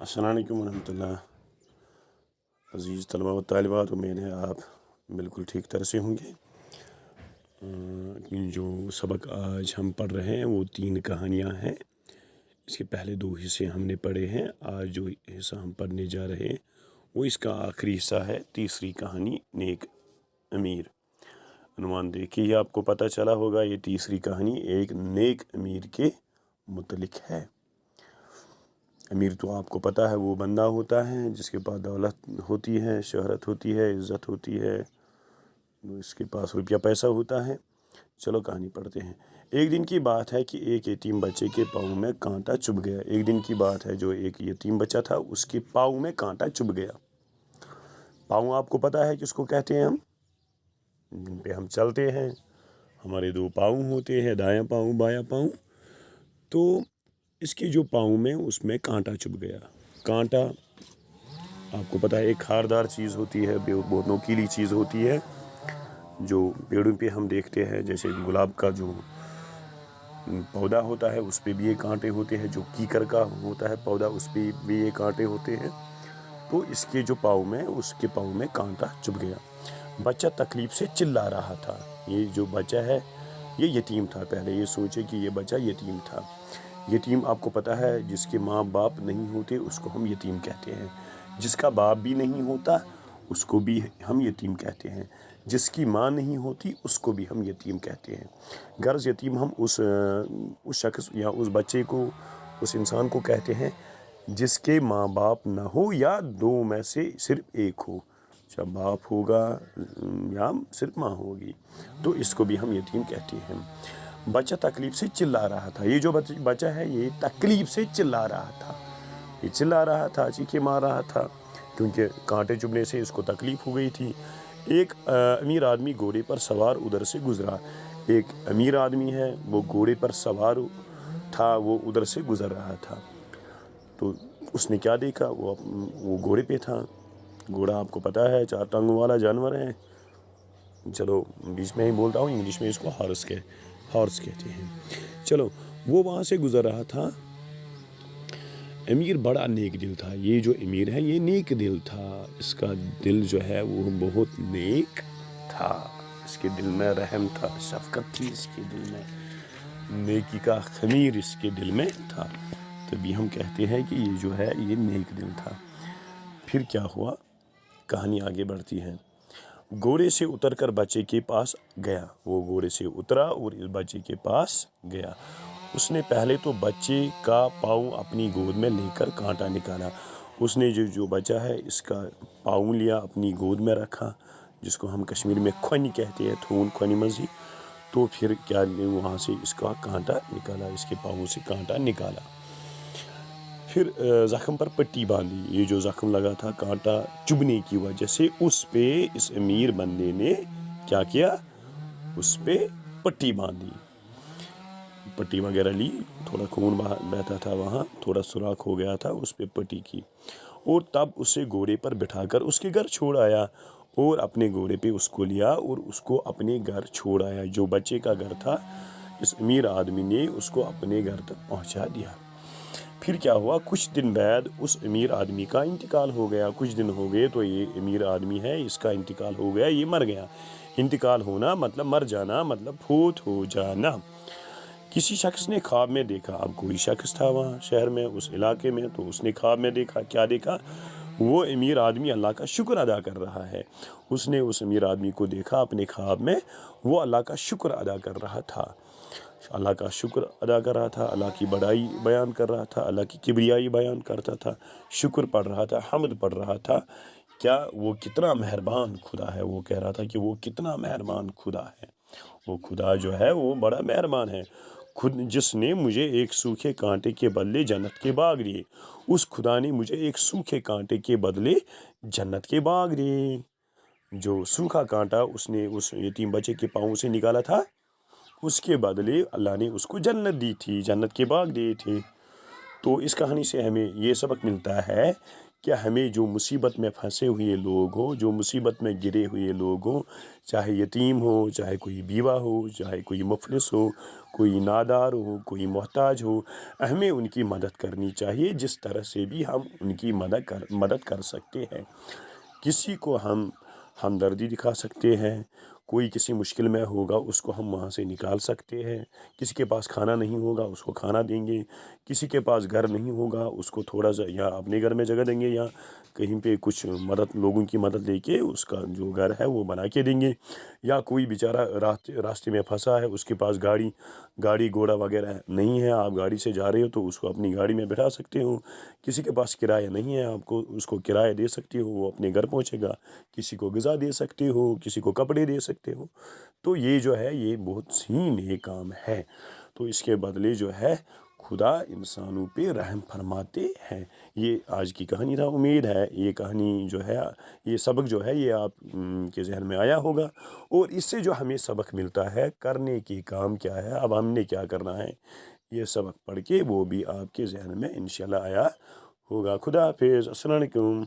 अस्सलाम वालेकुम वरहमतुल्लाह। अज़ीज़ तलबा व तालिबात, उम्मीद है आप बिल्कुल ठीक तरह से होंगे। जो सबक आज हम पढ़ रहे हैं वो 3 कहानियाँ हैं। इसके पहले 2 हिस्से हमने पढ़े हैं। आज जो हिस्सा हम पढ़ने जा रहे हैं वो इसका आखिरी हिस्सा है, तीसरी कहानी नेक अमीर। अनुमान देखिए ही आपको पता चला होगा, ये तीसरी कहानी एक नेक अमीर के मुतलिक है। अमीर तो आपको पता है वो बंदा होता है जिसके पास दौलत होती है, शोहरत होती है, इज़्ज़त होती है, इसके पास रुपया पैसा होता है। चलो कहानी पढ़ते हैं। एक दिन की बात है कि एक यतीम बच्चे के पाँव में कांटा चुभ गया। एक दिन की बात है, जो एक यतीम बच्चा था उसके पाँव में कांटा चुभ गया। पाँव आपको पता है किसको कहते हैं हम, जिन पे हम चलते हैं। हमारे 2 पाँव होते हैं, दायां पाँव बायां पाँव। तो इसके जो पाँव में उसमें कांटा चुभ गया। कांटा आपको पता है एक खारदार चीज़ होती है, बहुत नोकीली चीज़ होती है, जो पेड़ों पे हम देखते हैं। जैसे गुलाब का जो पौधा होता है उस पे भी ये कांटे होते हैं, जो कीकर का होता है पौधा उस पे भी ये कांटे होते हैं। तो इसके जो पाँव में, उसके पाँव में कांटा चुभ गया। बच्चा तकलीफ से चिल्ला रहा था। ये जो बच्चा है ये यतीम था। पहले ये सोचे कि ये बच्चा यतीम था। यतीम आपको पता है, जिसके माँ बाप नहीं होते उसको हम यतीम कहते हैं। जिसका बाप भी नहीं होता उसको भी हम यतीम कहते हैं। जिसकी माँ नहीं होती उसको भी हम यतीम कहते हैं। गर्ज यतीम हम उस शख्स या उस बच्चे को, उस इंसान को कहते हैं जिसके माँ बाप ना हो या 2 में से सिर्फ एक हो। चाहे बाप होगा या सिर्फ माँ होगी, तो इसको भी हम यतीम कहते हैं। बच्चा तकलीफ से चिल्ला रहा था। ये जो बच्चा है ये तकलीफ से चिल्ला रहा था। ये चिल्ला रहा था, चीखे मार रहा था, क्योंकि कांटे चुभने से इसको तकलीफ हो गई थी। एक अमीर आदमी घोड़े पर सवार उधर से गुजरा। एक अमीर आदमी है, वो घोड़े पर सवार था, वो उधर से गुजर रहा था। तो उसने क्या देखा, वो घोड़े पे था। घोड़ा आपको पता है 4 टांगों वाला जानवर है। चलो बीच में ही बोलता हूँ, इंग्लिश में इसको हॉर्स कहते हैं। चलो, वो वहाँ से गुजर रहा था। अमीर बड़ा नेक दिल था। ये जो अमीर है ये नेक दिल था। इसका दिल जो है वो बहुत नेक था। इसके दिल में रहम था, शफकत थी इसके दिल में, नेकी का खमीर इसके दिल में था। तभी हम कहते हैं कि ये जो है ये नेक दिल था। फिर क्या हुआ, कहानी आगे बढ़ती है। घोड़े से उतरकर बच्चे के पास गया। वो घोड़े से उतरा और इस बच्चे के पास गया। उसने पहले तो बच्चे का पाँव अपनी गोद में लेकर कांटा निकाला। उसने जो बच्चा है इसका पाँव लिया, अपनी गोद में रखा, जिसको हम कश्मीर में ख्वनी कहते हैं, थून ख्वनी मजी। तो फिर क्या, वहाँ से इसका कांटा निकाला, इसके पाँव से कांटा निकाला। फिर ज़ख्म पर पट्टी बांधी। ये जो ज़ख्म लगा था कांटा चुभने की वजह से, उस पे इस अमीर बंदे ने क्या किया, उस पे पट्टी बांधी, पट्टी वगैरह ली। थोड़ा खून बहता था वहाँ, थोड़ा सुराख हो गया था, उस पे पट्टी की। और तब उसे घोड़े पर बिठाकर उसके घर छोड़ आया, और अपने घोड़े पे उसको लिया और उसको अपने घर छोड़ आया। जो बच्चे का घर था, इस अमीर आदमी ने उसको अपने घर तक पहुँचा दिया। फिर क्या हुआ, कुछ दिन बाद उस अमीर आदमी का इंतकाल हो गया। कुछ दिन हो गए तो ये अमीर आदमी है, इसका इंतकाल हो गया, ये मर गया। इंतकाल होना मतलब मर जाना, मतलब फौत हो जाना। किसी शख्स ने ख्वाब में देखा। अब कोई शख्स था वहाँ शहर में, उस इलाके में, तो उसने ख्वाब में देखा। क्या देखा, वो अमीर आदमी अल्लाह का शुक्र अदा कर रहा है। उसने उस अमीर आदमी को देखा अपने ख्वाब में, वो अल्लाह का शुक्र अदा कर रहा था। अल्लाह का शुक्र अदा कर रहा था, अल्लाह की बड़ाई बयान कर रहा था, अल्लाह की किबरियाई बयान करता था, शुक्र पढ़ रहा था, हम्द पढ़ रहा था। क्या वो कितना मेहरबान खुदा है। वो कह रहा था कि वो कितना मेहरबान खुदा है। वो खुदा जो है वो बड़ा मेहरबान है। खुद जिसने मुझे एक सूखे कांटे के बदले जन्नत के बाग दिए, उस खुदा ने मुझे एक सूखे कांटे के बदले जन्नत के बाग दिए। जो सूखा कांटा उसने उस यतीम बच्चे के पाँव से निकाला था, उसके बदले अल्लाह ने उसको जन्नत दी थी, जन्नत के बाग दिए थे। तो इस कहानी से हमें ये सबक मिलता है کہ ہمیں جو مصیبت میں پھنسے ہوئے لوگ ہوں، جو مصیبت میں گرے ہوئے لوگ ہوں، چاہے یتیم ہو، چاہے کوئی بیوہ ہو، چاہے کوئی مفلس ہو، کوئی نادار ہو، کوئی محتاج ہو، ہمیں ان کی مدد کرنی چاہیے جس طرح سے بھی ہم ان کی مدد کر سکتے ہیں۔ کسی کو ہم ہمدردی دکھا سکتے ہیں، کوئی کسی مشکل میں ہوگا اس کو ہم وہاں سے نکال سکتے ہیں، کسی کے پاس کھانا نہیں ہوگا اس کو کھانا دیں گے، کسی کے پاس گھر نہیں ہوگا اس کو تھوڑا سا یا اپنے گھر میں جگہ دیں گے یا کہیں پہ کچھ لوگوں کی مدد لے کے اس کا جو گھر ہے وہ بنا کے دیں گے، یا کوئی بیچارہ راستے میں پھنسا ہے، اس کے پاس گاڑی گھوڑا وغیرہ نہیں ہے، آپ گاڑی سے جا رہے ہو تو اس کو اپنی گاڑی میں بٹھا سکتے ہو، کسی کے پاس کرایہ نہیں ہے آپ کو اس کو کرایہ دے سکتے ہو، وہ اپنے گھر پہنچے گا، کسی کو غذا دے سکتے ہو، کسی کو کپڑے دے سکتے ہو۔ تو یہ جو ہے یہ بہت سی نیک کام ہے، تو اس کے بدلے جو ہے خدا انسانوں پہ رحم فرماتے ہیں۔ یہ آج کی کہانی تھا، امید ہے یہ کہانی جو ہے یہ سبق جو ہے یہ آپ کے ذہن میں آیا ہوگا، اور اس سے جو ہمیں سبق ملتا ہے کرنے کی کام کیا ہے، اب ہم نے کیا کرنا ہے، یہ سبق پڑھ کے وہ بھی آپ کے ذہن میں انشاءاللہ آیا ہوگا۔ خدا حافظ، السلام علیکم۔